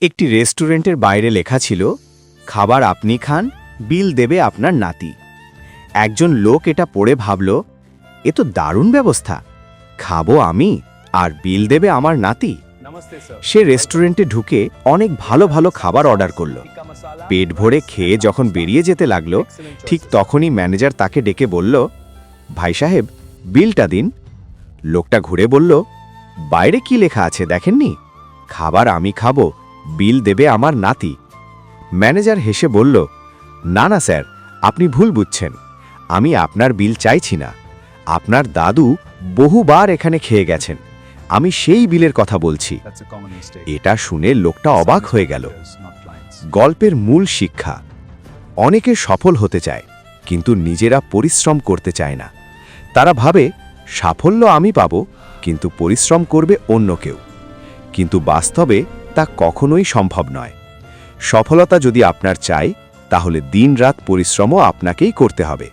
একটি রেস্টুরেন্টের বাইরে লেখা ছিল, খাবার আপনি খান, বিল দেবে আপনার নাতি। একজন লোক এটা পড়ে ভাবল, এ তো দারুণ ব্যবস্থা, খাবো আমি আর বিল দেবে আমার নাতি। সে রেস্টুরেন্টে ঢুকে অনেক ভালো ভালো খাবার অর্ডার করল। পেট ভরে খেয়ে যখন বেরিয়ে যেতে লাগলো, ঠিক তখনই ম্যানেজার তাকে ডেকে বলল, ভাই সাহেব, বিলটা দিন। লোকটা ঘুরে বলল, বাইরে কি লেখা আছে দেখেননি? খাবার আমি খাবো, বিল দেবে আমার নাতি। ম্যানেজার হেসে বলল, না না স্যার, আপনি ভুল বুঝছেন, আমি আপনার বিল চাইছি না। আপনার দাদু বহুবার এখানে খেয়ে গেছেন, আমি সেই বিলের কথা বলছি। এটা শুনে লোকটা অবাক হয়ে গেল। গল্পের মূল শিক্ষা, অনেকে সফল হতে চায় কিন্তু নিজেরা পরিশ্রম করতে চায় না। তারা ভাবে সাফল্য আমি পাবো, কিন্তু পরিশ্রম করবে অন্য কেউ। কিন্তু বাস্তবে তা কখনোই সম্ভব নয়। সফলতা যদি আপনার চাই, তাহলে দিনরাত পরিশ্রমও আপনাকেই করতে হবে।